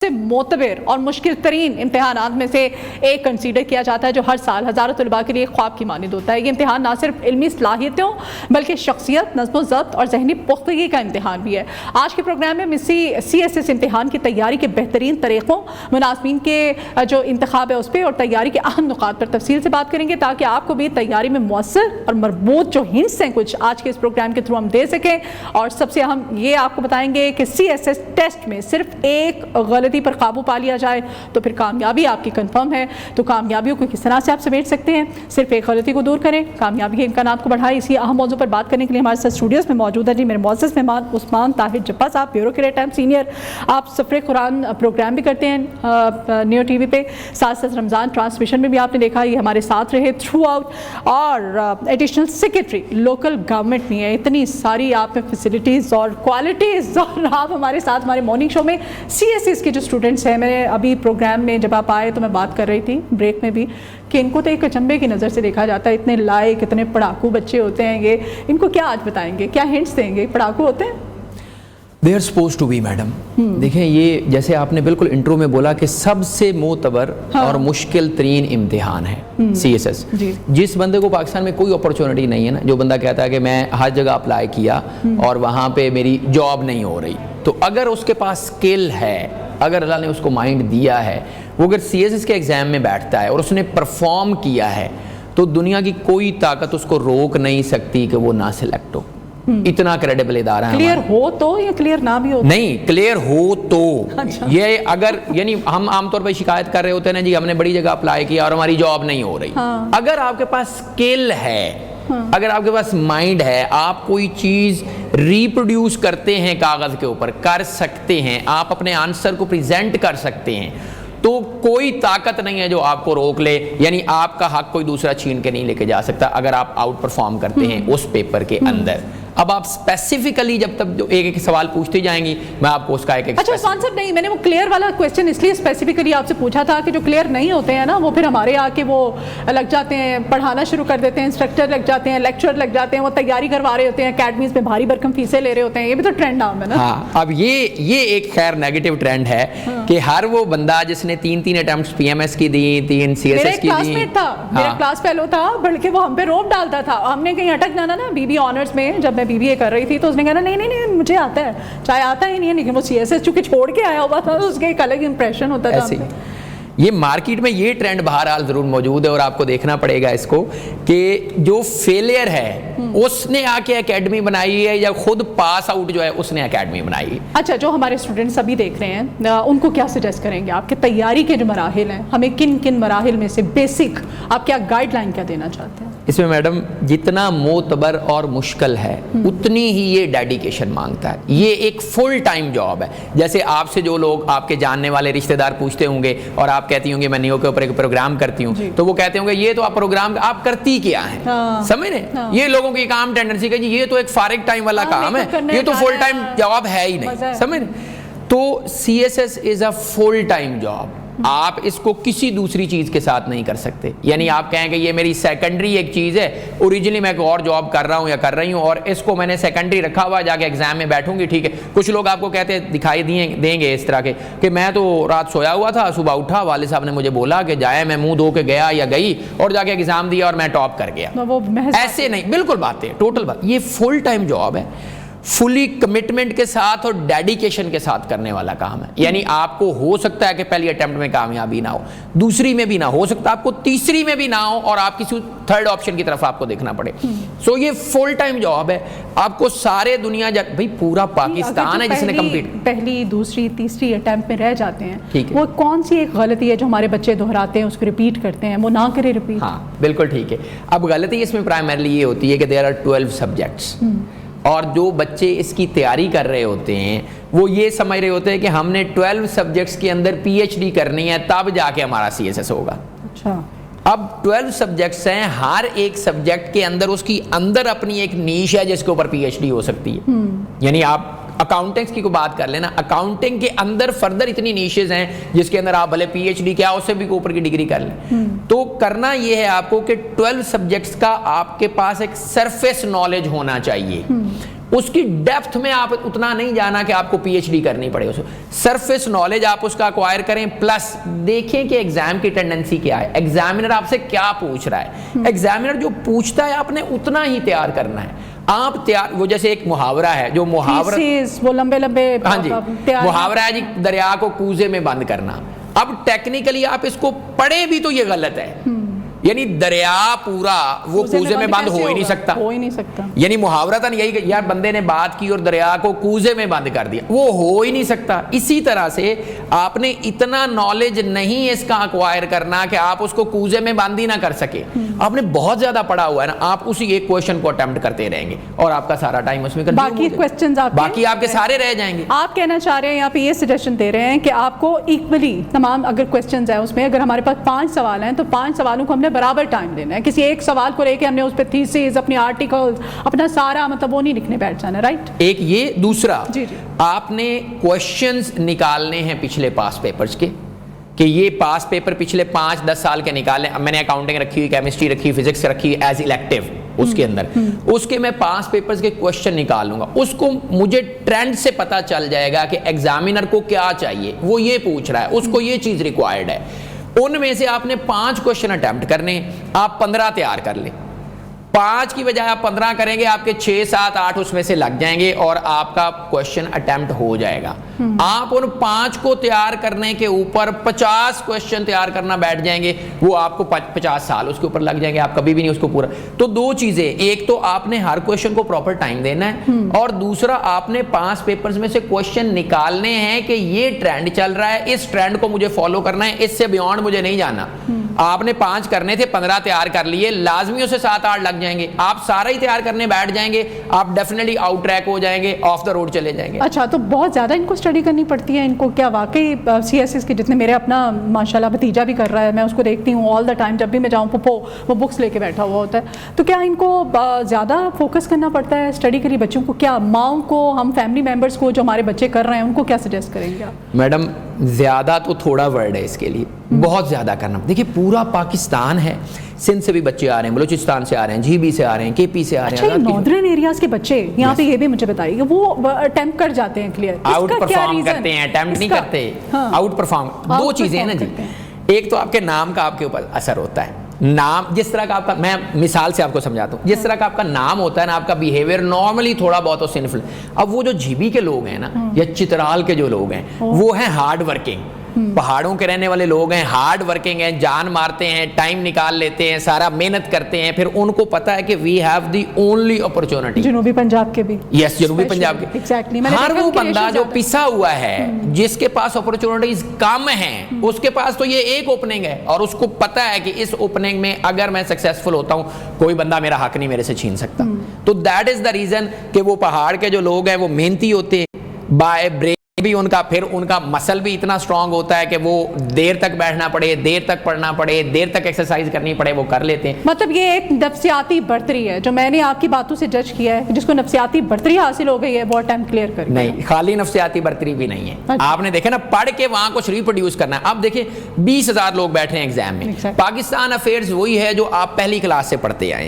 سے معتبر اور مشکل ترین امتحانات میں سے ایک کنسیڈر کیا جاتا ہے جو ہر سال ہزاروں طلباء کے لیے خواب کی مانند ہوتا ہے. یہ امتحان نہ صرف علمی صلاحیتوں بلکہ شخصیت، نظم و ضبط اور ذہنی پختگی کا امتحان بھی ہے. آج کے پروگرام میں CSS امتحان کی تیاری کے بہترین طریقوں، مناظمین کے جو انتخاب ہے اس پہ اور تیاری کے اہم نکات پر تفصیل سے بات کریں گے تاکہ آپ کو بھی تیاری میں مؤثر اور مربوط جو ہنٹس ہیں کچھ آج کے اس پروگرام کے تھرو ہم دے سکیں. اور سب سے اہم یہ آپ کو بتائیں گے کہ CSS ٹیسٹ میں صرف ایک غلطی پر قابو پا لیا جائے تو پھر کامیابی آپ کی کنفرم ہے. تو کامیابیوں کو کس طرح سے آپ سمیٹ سکتے ہیں؟ صرف ایک غلطی کو دور کریں، کامیابی کے امکانات کو بڑھائیں. اسی اہم موضوع پر بات کرنے کے لیے ہمارے ساتھ اسٹوڈیوز میں موجود ہے میرے معزز مہمان عثمان طاہر جبا صاحب، بیوروکریٹ ٹائم سینئر. آپ سفر قرآن پروگرام بھی کرتے ہیں نیو ٹی وی پہ، ساتھ ساتھ رمضان ٹرانسمیشن میں بھی آپ نے دیکھا یہ ہمارے ساتھ رہے تھرو آؤٹ، اور ایڈیشنل سیکرٹری لوکل گورنمنٹ میں ہے. اتنی ساری آپ میں فیسلٹیز اور کوالٹیز، اور آپ ہمارے ساتھ ہمارے مارننگ شو میں CSS کے جو اسٹوڈنٹس ہیں. میں نے ابھی پروگرام میں جب آپ آئے تو میں بات کر رہی تھی بریک میں بھی کہ ان کو تو ایک اچنبے کی نظر سے دیکھا جاتا ہے. اتنے لائق، اتنے پڑھاکو بچے ہوتے ہیں. یہ ان کو کیا آج بتائیں گے، کیا ہنٹس دیں گے؟ پڑھاکو ہوتے ہیں؟ They are supposed to be, madam. دیکھیں یہ جیسے آپ نے بالکل انٹرو میں بولا کہ سب سے معتبر اور مشکل ترین امتحان ہے CSS. جس بندے کو پاکستان میں کوئی اپرچونٹی نہیں ہے نا، جو بندہ کہتا ہے کہ میں ہر جگہ اپلائی کیا اور وہاں پہ میری جاب نہیں ہو رہی، تو اگر اس کے پاس اسکل ہے، اگر اللہ نے اس کو مائنڈ دیا ہے، وہ اگر CSS کے ایگزام میں بیٹھتا ہے اور اس نے پرفارم کیا ہے تو دنیا کی کوئی طاقت اس کو روک نہیں سکتی کہ وہ نہ سلیکٹ ہو. اتنا کریڈیبل ادارہ ہے. کلیئر ہو تو یا کلیئر نہ بھی ہو؟ نہیں، کلیئر ہو تو. یہ اگر یعنی ہم عام طور پہ شکایت کر رہے ہوتے ہیں نا جی ہم نے بڑی جگہ اپلائی کیا اور ہماری جاب نہیں ہو رہی. اگر آپ کے پاس اسکل ہے، اگر آپ کے پاس مائنڈ ہے، آپ کوئی چیز ریپروڈیوس کرتے ہیں کاغذ کے اوپر، کر سکتے ہیں، آپ اپنے آنسر کو پریزنٹ کر سکتے ہیں، تو کوئی طاقت نہیں ہے جو آپ کو روک لے. یعنی آپ کا حق کوئی دوسرا چھین کے نہیں لے کے جا سکتا اگر آپ آؤٹ پرفارم کرتے ہیں اس پیپر کے اندر. اب آپ اسپیسیفکلی جب تک جو ایک ایک سوال پوچھتے جائیں گی میں آپ کو اس کا ایک ایک. اچھا عثمان صاحب، نہیں میں نے وہ کلیئر والا کویسچن اس لیے اسپیسیفکلی آپ سے پوچھا تھا کہ جو کلیئر نہیں ہوتے ہیں نا وہ پھر ہمارے آ کے وہ لگ جاتے ہیں، پڑھانا شروع کر دیتے ہیں، انسٹرکٹر لگ جاتے ہیں، لیکچر لگ جاتے ہیں، وہ تیاری کروا رہے ہوتے ہیں، اکیڈمیز میں بھاری بھرکم فیسیں لے رہے ہوتے ہیں. یہ بھی تو ٹرینڈ عام ہے نا. ہاں، اب یہ ایک خیر نیگیٹو ٹرینڈ ہے کہ ہر وہ بندہ جس نے 3 اٹیمپٹس PMS کی دی، 3 CSS کی دی. میرا کلاس فیلو تھا بلکہ وہ ہم پہ روپ ڈالتا تھا. ہم نے کہیں اٹک جانا نا BB آنرز میں، جب میں BBA کر رہی تھی تو اس نے کہا نہیں مجھے آتا ہے، چاہے آتا ہی نہیں ہے، لیکن وہ CSS چونکہ چھوڑ کے آیا ہوا تھا تو اس کا ایک الگ امپریشن ہوتا تھا. یہ مارکیٹ میں یہ ٹرینڈ بہرحال ضرور موجود ہے اور آپ کو دیکھنا پڑے گا اس کو کہ جو فیلئر ہے اس نے آ کے اکیڈمی بنائی ہے یا خود پاس آؤٹ جو ہے اس نے اکیڈمی بنائی ہے. اچھا، جو ہمارے اسٹوڈنٹس ابھی دیکھ رہے ہیں ان کو کیا سجیسٹ کریں گے آپ کے تیاری کے جو مراحل ہیں، ہمیں کن کن مراحل میں سے بیسک آپ کیا گائیڈ لائن کیا دینا چاہتے ہیں؟ اس میں میڈم جتنا معتبر اور مشکل ہے اتنی ہی یہ ڈیڈیکیشن مانگتا ہے. یہ ایک فل ٹائم جاب ہے. جیسے آپ سے جو لوگ آپ کے جاننے والے رشتہ دار پوچھتے ہوں گے اور آپ کہتی ہوں گے میں نیو کے اوپر ایک پروگرام کرتی ہوں تو وہ کہتے ہوں گے یہ تو آپ پروگرام آپ کرتی کیا ہے. سمجھ رہے؟ یہ لوگوں کی کام ٹینڈنسی کہ جی یہ تو ایک فارغ ٹائم والا کام ہے، یہ تو فل ٹائم جاب ہے ہی نہیں. سمجھ رہے؟ تو CSS از اے فل ٹائم جاب. آپ اس کو کسی دوسری چیز کے ساتھ نہیں کر سکتے. یعنی آپ کہیں کہ یہ میری سیکنڈری ایک چیز ہے، اوریجنلی میں ایک اور جاب کر رہا ہوں یا کر رہی ہوں اور اس کو میں نے سیکنڈری رکھا ہوا، جا کے ایگزام میں بیٹھوں گی. ٹھیک ہے، کچھ لوگ آپ کو کہتے دکھائی دیں گے اس طرح کے کہ میں تو رات سویا ہوا تھا، صبح اٹھا، والد صاحب نے مجھے بولا کہ جائے، میں منہ دھو کے گیا یا گئی اور جا کے ایگزام دیا اور میں ٹاپ کر گیا. ایسے نہیں، بالکل بات ہے، ٹوٹل بات. یہ فل ٹائم جاب ہے، فلی کمٹمنٹ کے ساتھ اور ڈیڈیکیشن کے ساتھ کرنے والا کام ہے. یعنی آپ کو ہو سکتا ہے کہ پہلی اٹیمپٹ میں کامیابی نہ ہو، دوسری میں بھی نہ ہو سکتا، آپ کو تیسری میں بھی نہ ہو اور آپ کسی تھرڈ آپشن کی طرف آپ کو دیکھنا پڑے. سو یہ فل ٹائم جاب ہے. آپ کو سارے دنیا بھائی پورا پاکستان ہے جس نے کمپلیٹ پہلی دوسری تیسری اٹیمپٹ میں رہ جاتے ہیں، وہ کون سی ایک غلطی ہے جو ہمارے بچے دہراتے ہیں، اس کو ریپیٹ کرتے ہیں؟ وہ نہ کرے ریپیٹ. ہاں بالکل ٹھیک ہے. اب غلطی اس میں پرائمرلی یہ ہوتی ہے کہ دیر آر 12 سبجیکٹس اور جو بچے اس کی تیاری کر رہے ہوتے ہیں وہ یہ سمجھ رہے ہوتے ہیں کہ ہم نے 12 سبجیکٹس کے اندر PhD کرنی ہے تب جا کے ہمارا CSS ہوگا. اچھا، اب 12 سبجیکٹس ہیں، ہر ایک سبجیکٹ کے اندر اس کی اندر اپنی ایک نیش ہے جس کے اوپر PhD ہو سکتی ہے. یعنی آپ اکاؤنٹنگس کی کو بات کر لینا، اکاؤنٹنگ کے اندر فردر اتنی نیشز ہیں جس کے اندر آپ بھلے PhD کیا اس سے بھی اوپر کی ڈگری کر لیں. تو کرنا یہ ہے آپ کو کہ 12 سبجیکٹس کا آپ کے پاس ایک سرفیس نالج ہونا چاہیے اس کی ڈیپتھ میں آپ اتنا نہیں جانا کہ آپ کو پی ایچ ڈی کرنی پڑے. سرفیس نالج آپ اس کا ایکوائر کریں, پلس دیکھیں کہ ایگزام کی ٹینڈنسی کیا ہے, ایگزامینر آپ سے کیا پوچھ رہا ہے. ایگزامینر جو پوچھتا ہے آپ نے اتنا ہی تیار کرنا ہے. آپ تیار, وہ جیسے ایک محاورہ ہے, جو محاورہ وہ لمبے لمبے, ہاں جی, محاورہ ہے جی دریا کو کوزے میں بند کرنا. اب ٹیکنیکلی آپ اس کو پڑھیں بھی تو یہ غلط ہے, یعنی دریا پورا وہ کوزے میں بند ہو ہی نہیں سکتا. یعنی محاورہ تھا یہی کہ یار بندے نے بات کی اور دریا کو کوزے میں بند کر دیا, وہ ہو ہی نہیں سکتا. اسی طرح سے آپ نے اتنا نالج نہیں اس کا ایکوائر کرنا کہ آپ اس کو کوزے میں بند ہی نہ کر سکے. آپ نے بہت زیادہ پڑھا ہوا ہے نا, آپ اسی ایک کویشچن کو اٹیمپٹ کرتے رہیں گے اور آپ کا سارا ٹائم اس میں باقی آپ کے سارے رہ جائیں گے. آپ کہنا چاہ رہے ہیں یہاں پہ یہ سجیشن دے رہے ہیں کہ آپ کو ایکولی تمام اگر کویشچنز ہیں اس میں, اگر ہمارے پاس 5 سوال ہیں تو 5 سوالوں کو ہم نے برابر ٹائم دینا ہے. کسی ایک سوال کو لے کے ہم نے اس پہ تھیسز, اپنی آرٹیکلز, اپنا سارا مطلب وہ نہیں لکھنے بیٹھ جانا, رائٹ؟ ایک یہ. دوسرا, جی آپ نے کویشچنز نکالنے ہیں پچھلے پاس پیپرز کے, کہ یہ پاس پیپر پچھلے 5-10 سال کے نکالیں. میں نے اکاؤنٹنگ رکھی ہوئی, کیمسٹری رکھی ہوئی, فزکس رکھی ہوئی ایز الیکٹیو, اس کے اندر اس کے میں 5 پیپرز کے کویشچن نکالوں گا. اس کو مجھے ٹرینڈ سے پتا چل جائے گا کہ ایگزامینر کو کیا چاہیے, وہ یہ پوچھ رہا ہے, اس کو یہ چیز ریکوائرڈ ہے. ان میں سے آپ نے 5 کویشچن اٹیمپٹ کرنے ہیں, آپ 15 تیار کر لیں. 5 کی بجائے آپ 15 کریں گے, آپ کے 6, 7, 8 اس میں سے لگ جائیں گے اور آپ کا کویشچن اٹیمپٹ ہو جائے گا. آپ ان 5 کو تیار کرنے کے اوپر 50 کویشچن تیار کرنا بیٹھ جائیں گے, وہ آپ کو 50 سال اس کے اوپر لگ جائیں گے, آپ کبھی بھی نہیں اس کو پورا. تو 2 چیزیں, ایک تو آپ نے ہر کویشچن کو پراپر ٹائم دینا ہے, اور دوسرا آپ نے 5 پیپرز میں سے کویشچن نکالنے ہیں کہ یہ ٹرینڈ چل رہا ہے, اس ٹرینڈ کو مجھے فالو کرنا ہے, اس سے بیونڈ مجھے نہیں جانا. آپ نے 5 کرنے تھے, 15 تیار کر لیے, لازمی اسے 7-8 لگ جائیں گے. آپ سارا ہی تیار کرنے بیٹھ جائیں گے, آپ ڈیفینیٹلی آؤٹ ٹریک ہو جائیں گے, آف دا روڈ چلے جائیں گے. اچھا, تو بہت زیادہ ان کو اسٹڈی کرنی پڑتی ہے. ان کو کیا واقعی سی ایس ایس کے جتنے, میرے اپنا ماشاءاللہ بھتیجا بھی کر رہا ہے, میں اس کو دیکھتی ہوں آل دا ٹائم, جب بھی میں جاؤں پپو وہ بکس لے کے بیٹھا ہوا ہوتا ہے. تو کیا ان کو زیادہ فوکس کرنا پڑتا ہے اسٹڈی کے لیے بچوں کو؟ کیا ماؤں کو, ہم فیملی ممبرس کو جو ہمارے بچے کر رہے ہیں, ان کو کیا سجیسٹ کریں گے آپ؟ میڈم زیادہ تو تھوڑا ورڈ ہے اس کے لیے, بہت زیادہ کرنا. دیکھیے پورا پاکستان ہے, سندھ سے بھی بچے آ رہے ہیں, بلوچستان سے آ رہے ہیں, جی بی سے آ رہے ہیں, کے پی سے آ رہے ہیں. اچھا, ناردرن ایریاز کے بچے یہاں پہ یہ بھی مجھے بتائیے کہ وہ اٹیمپٹ کر جاتے ہیں کلیئر, آؤٹ پرفارم کرتے ہیں, اٹیمپٹ نہیں کرتے, آؤٹ پرفارم. 2 چیزیں ہیں نا جی, ایک تو آپ کے نام کا آپ کے اوپر اثر ہوتا ہے. نام جس طرح کا آپ کا, میں مثال سے آپ کو سمجھاتا ہوں, جس طرح کا آپ کا نام ہوتا ہے نا, آپ کا بیہیویئر نارملی تھوڑا بہت سنفل. اب وہ جو جی بی کے لوگ ہیں نا, یا چترال کے جو لوگ ہیں, وہ ہیں ہارڈ ورکنگ, پہاڑوں کے رہنے والے لوگ ہیں, ہارڈ ورکنگ ہیں, جان مارتے ہیں, ٹائم نکال لیتے ہیں, سارا محنت کرتے ہیں. پھر ان کو پتا ہے کہ we have the only opportunity. جنوبی پنجاب کے بھی, یس, جنوبی پنجاب کے, ہر وہ بندہ جو پسا ہوا ہے, جس کے پاس اپرچونٹیز کم ہیں, اس کے پاس تو یہ ایک اوپننگ ہے, اور اس کو پتا ہے کہ اس اوپننگ میں اگر میں سکسیسفل ہوتا ہوں, کوئی بندہ میرا حق نہیں میرے سے چھین سکتا. تو دیٹ از دا ریزن کہ وہ پہاڑ کے جو لوگ ہیں وہ محنتی ہوتے ہیں, بائی برین بھی ان کا, پھر ان کا مسل بھی اتنا اسٹرانگ ہوتا ہے کہ وہ دیر تک بیٹھنا پڑے, دیر تک پڑھنا پڑے, دیر تک ایکسرسائز کرنی پڑے, وہ کر لیتے ہیں. مطلب یہ ایک نفسیاتی برتری ہے جو میں نے آپ کی باتوں سے جج کیا ہے, جس کو نفسیاتی برتری حاصل ہو گئی ہے, وہ ٹائم کلیئر کر. نہیں, خالی نفسیاتی برتری بھی نہیں ہے. آپ نے دیکھا نا, پڑھ کے وہاں کچھ ریپروڈیوس کرنا ہے. اب دیکھیں 20,000 لوگ بیٹھے ہیں ایگزام میں. پاکستان افیئرز وہی ہے جو آپ پہلی کلاس سے پڑھتے آئے ہیں,